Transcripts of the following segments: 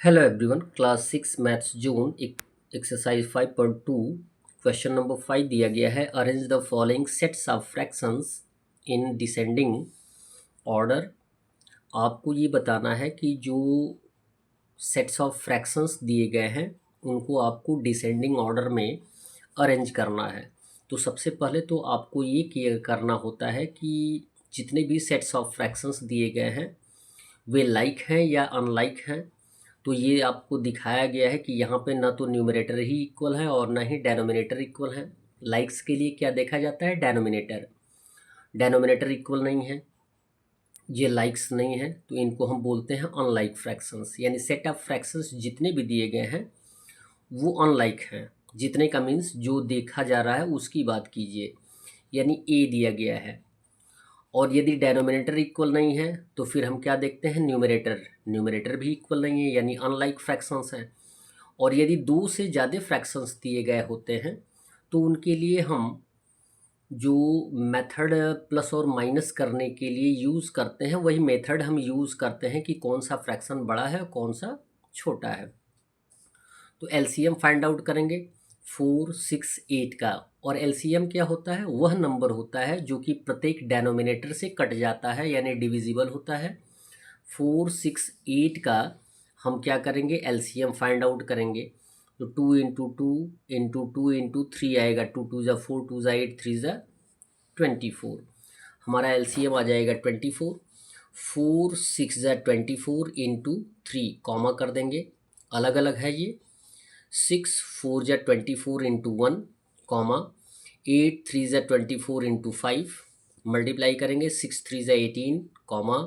Hello everyone, class 6 maths जून exercise 5.2 question number 5 दिया गया है। Arrange the following sets of fractions in descending order. आपको ये बताना है कि जो सेट्स ऑफ फ्रैक्शंस दिए गए हैं उनको आपको डिसेंडिंग ऑर्डर में अरेंज करना है। तो सबसे पहले तो आपको ये करना होता है कि जितने भी सेट्स ऑफ फ्रैक्शंस दिए गए हैं वे लाइक हैं या अनलाइक हैं। तो ये आपको दिखाया गया है कि यहाँ पे ना तो न्यूमरेटर ही इक्वल है और ना ही डेनोमिनेटर इक्वल है। लाइक्स के लिए क्या देखा जाता है? डेनोमिनेटर। डेनोमिनेटर इक्वल नहीं है, ये लाइक्स नहीं है, तो इनको हम बोलते हैं अनलाइक फ्रैक्शंस। यानी सेट ऑफ फ्रैक्शंस जितने भी दिए गए हैं वो अनलाइक हैं। जितने का मीन्स जो देखा जा रहा है उसकी बात कीजिए, यानी ए दिया गया है। और यदि डेनोमिनेटर इक्वल नहीं है तो फिर हम क्या देखते हैं? न्यूमरेटर। न्यूमरेटर भी इक्वल नहीं है यानी अनलाइक फ्रैक्शंस हैं। और यदि दो से ज़्यादा फ्रैक्शंस दिए गए होते हैं तो उनके लिए हम जो मेथड प्लस और माइनस करने के लिए यूज़ करते हैं वही मेथड हम यूज़ करते हैं कि कौन सा फ्रैक्शन बड़ा है और कौन सा छोटा है। तो एलसीएम फाइंड आउट करेंगे 4, 6, 8 का। और एलसीएम क्या होता है? वह नंबर होता है जो कि प्रत्येक डेनोमिनेटर से कट जाता है यानी डिविजिबल होता है। 4, 6, 8 का हम क्या करेंगे? एलसीएम फाइंड आउट करेंगे। तो 2 into two into two into three आएगा। 2 2 ज़ा 4, 2 ज़ा 8, 3 ज़ा 24। हमारा एलसीएम आ जाएगा 24। 4 6 ज़ा 24 इंटू थ्री कॉमा कर देंगे, अलग अलग है ये। 6 4 ज़ा 24 इंटू वन कॉमा 8 3 ज़ा 24 इंटू 5 मल्टीप्लाई करेंगे। 6 3 ज़ा 18 कॉमा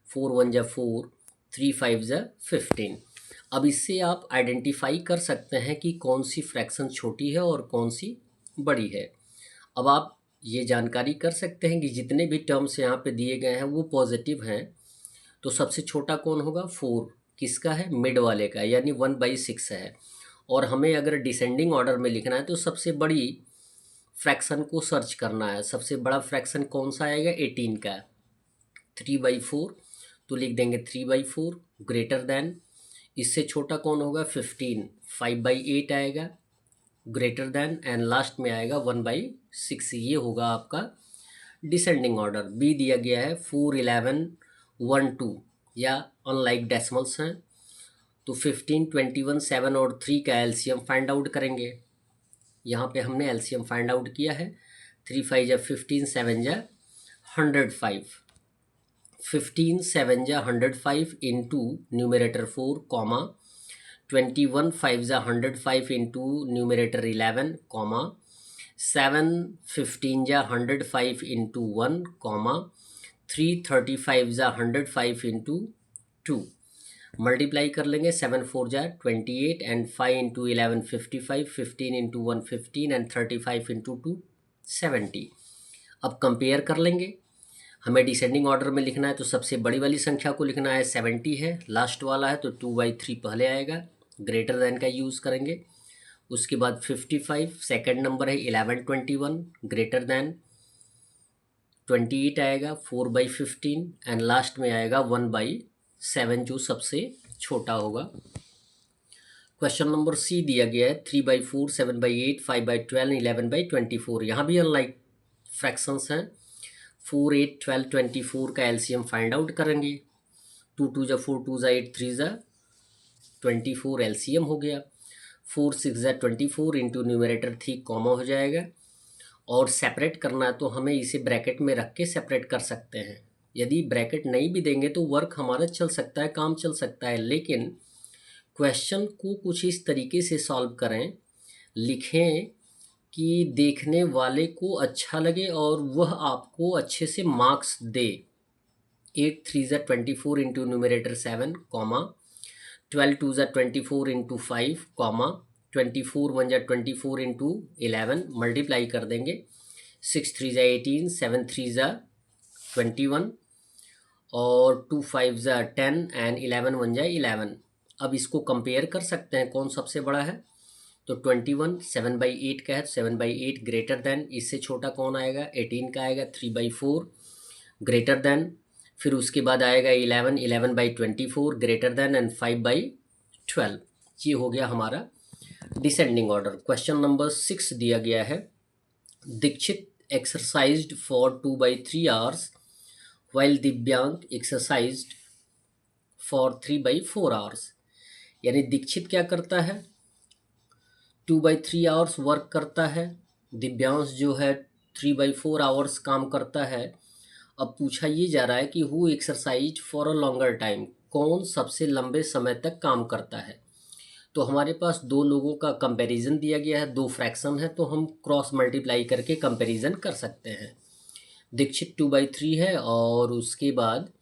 4 1 ज़ा 4 3 5 ज़ा 15। अब इससे आप आइडेंटिफाई कर सकते हैं कि कौन सी फ्रैक्शन छोटी है और कौन सी बड़ी है। अब आप ये जानकारी कर सकते हैं कि जितने भी टर्म्स यहाँ पे दिए गए हैं वो पॉजिटिव हैं। तो सबसे छोटा कौन होगा? 4। किसका है? मिड वाले का, यानी 1/6 है। और हमें अगर डिसेंडिंग ऑर्डर में लिखना है तो सबसे बड़ी फ्रैक्शन को सर्च करना है। सबसे बड़ा फ्रैक्शन कौन सा आएगा? 18 का। 3/4, तो लिख देंगे 3/4 ग्रेटर देन। इससे छोटा कौन होगा? 15। 5/8 आएगा ग्रेटर देन। एंड लास्ट में आएगा 1/6। ये होगा आपका डिसेंडिंग ऑर्डर। बी दिया गया है 4 11 1 2 या अनलाइक डेसिमल्स हैं। तो 15 21 7 और 3 का एलसीएम फाइंड आउट करेंगे। यहाँ पे हमने एलसीएम फाइंड आउट किया है। 3 5 जा 15, 7 जा 105। 15 7 जा 105 इंटू न्यूमरेटर 4 कॉमा 21 5 जा 105 इंटू न्यूमरेटर 11 कॉमा 7 15 जा 105 इंटू 1 कॉमा 3 35 जा 105 इंटू 2 मल्टीप्लाई कर लेंगे। 7 4 जा 28 and 5 into 11 55, 15 into 1 15 and 35 into 2 70। अब कंपेयर कर लेंगे। हमें डिसेंडिंग ऑर्डर में लिखना है तो सबसे बड़ी वाली संख्या को लिखना है। 70 है, लास्ट वाला है तो 2/3 पहले आएगा, ग्रेटर देन का यूज़ करेंगे। उसके बाद 55 सेकेंड नंबर है। 11 21 ग्रेटर देन 28 आएगा। 4/15 एंड लास्ट में आएगा 1/7 जो सबसे छोटा होगा। क्वेश्चन नंबर सी दिया गया है 3/4 7/8 5/12 11/24। यहाँ भी अनलाइक फ्रैक्शंस हैं। 4 8 12 24 का एलसीएम फाइंड आउट करेंगे। 2 2 जा 4 2 जा 8 3 जा 24 एलसीएम हो गया। 4 6 जा 24 इंटू न्यूमरेटर 3 कॉमा हो जाएगा। और सेपरेट करना है तो हमें इसे ब्रैकेट में रख के सेपरेट कर सकते हैं। यदि ब्रैकेट नहीं भी देंगे तो वर्क हमारा चल सकता है, काम चल सकता है। लेकिन क्वेश्चन को कुछ इस तरीके से सॉल्व करें, लिखें कि देखने वाले को अच्छा लगे और वह आपको अच्छे से मार्क्स दे। 8 3 ज़ा 24 इंटू न्यूमरेटर 7 कॉमा 12 2 ज़ा 24 इंटू 5 कॉमा 24 1 ज़ा 24 इंटू 11 मल्टीप्लाई कर देंगे। 6 3 ज़ा 18 7 3 ज़ा 21 और 2 5 ज़ा 10 एंड 11 1 ज़ा 11। अब इसको कंपेयर कर सकते हैं कौन सबसे बड़ा है। तो 21 7/8 का है, 7/8 ग्रेटर देन। इससे छोटा कौन आएगा? 18 का आएगा। 3/4 ग्रेटर देन। फिर उसके बाद आएगा 11 11/24 ग्रेटर देन एंड 5/12 12। ये हो गया हमारा डिसेंडिंग ऑर्डर। क्वेश्चन नंबर 6 दिया गया है, Dikshit exercised for 2/3 hours while Divyang exercised for 3/4 hours। यानी दीक्षित क्या करता है, 2/3 hours वर्क करता है, दिव्यांश जो है 3/4 hours काम करता है। अब पूछा ये जा रहा है कि who exercise for a longer time, कौन सबसे लंबे समय तक काम करता है। तो हमारे पास दो लोगों का कंपैरिजन दिया गया है, दो फ्रैक्शन है, तो हम क्रॉस मल्टीप्लाई करके कंपैरिजन कर सकते हैं। दीक्षित 2/3 है और उसके बाद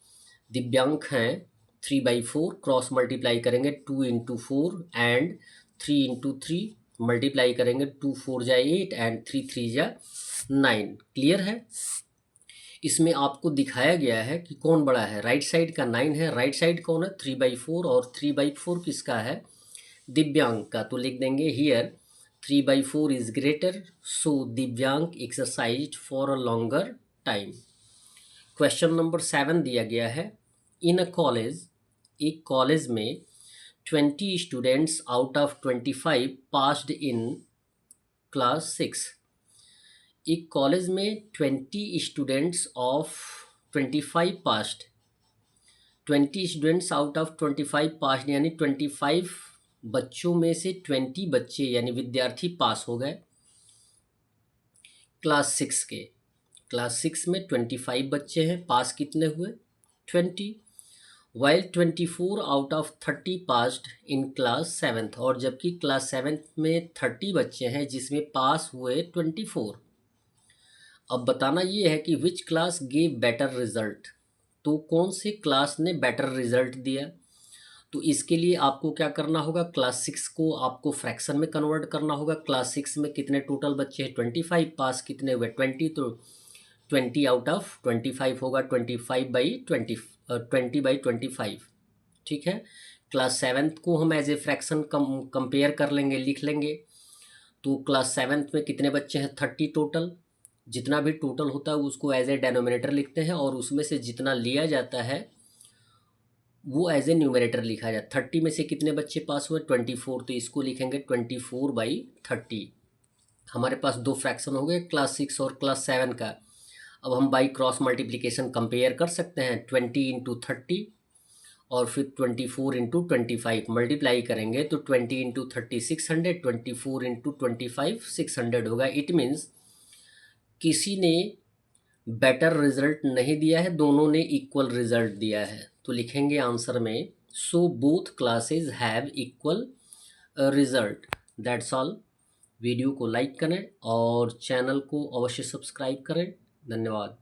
दिव्यांक हैं 3/4, क्रॉस मल्टीप्लाई करेंगे 2 इंटू 4 एंड 3 इंटू 3 मल्टीप्लाई करेंगे 2 4 जा 8 एंड 3 3 जा 9। क्लियर है। इसमें आपको दिखाया गया है कि कौन बड़ा है, राइट साइड का 9 है, राइट साइड कौन है 3/4, और 3/4 किसका है, दिव्यांग का। तो लिख देंगे हियर 3/4 इज ग्रेटर, सो दिव्यांग exercise for a longer time. Question number 7 दिया गया है, इन अ कॉलेज, एक कॉलेज में 20 students out of 25 passed in class 6। एक कॉलेज में 20 students of 25 passed, 20 students out of 25 passed, यानी 25 बच्चों में से 20 बच्चे यानी विद्यार्थी पास हो गए क्लास 6 के। क्लास 6 में 25 बच्चे हैं, पास कितने हुए 20, while 24 out of 30 passed in class 7th, और जबकि क्लास 7th में 30 बच्चे हैं जिसमें पास हुए 24। अब बताना ये है कि which class gave better result, तो कौन से क्लास ने बेटर रिजल्ट दिया। तो इसके लिए आपको क्या करना होगा, क्लास 6 को आपको फ्रैक्शन में कन्वर्ट करना होगा। क्लास 6 में कितने टोटल बच्चे हैं 25, पास कितने हुए 20, तो 20 आउट ऑफ 25 होगा 20/25। ठीक है। क्लास 7th को हम एज ए फ्रैक्शन कंपेयर कर लेंगे, लिख लेंगे। तो क्लास 7th में कितने बच्चे हैं 30 टोटल, जितना भी टोटल होता है उसको एज ए डेनोमिनेटर लिखते हैं और उसमें से जितना लिया जाता है वो एज ए न्यूमरेटर लिखा जाए। 30 में से कितने बच्चे पास हुए 24, तो इसको लिखेंगे 24/30। हमारे पास दो फ्रैक्शन हो गए क्लास 6 और क्लास 7 का। अब हम बाई क्रॉस मल्टीप्लिकेशन कंपेयर कर सकते हैं, 20 इंटू 30 और फिर 24 इंटू 25 मल्टीप्लाई करेंगे तो 20 इंटू 30 600, 24 इंटू 25 600 होगा। इट मीन्स किसी ने बेटर रिजल्ट नहीं दिया है, दोनों ने इक्वल रिजल्ट दिया है। तो लिखेंगे आंसर में, so both classes have equal result. That's all. Video को लाइक करें और चैनल को अवश्य सब्सक्राइब करें। धन्यवाद।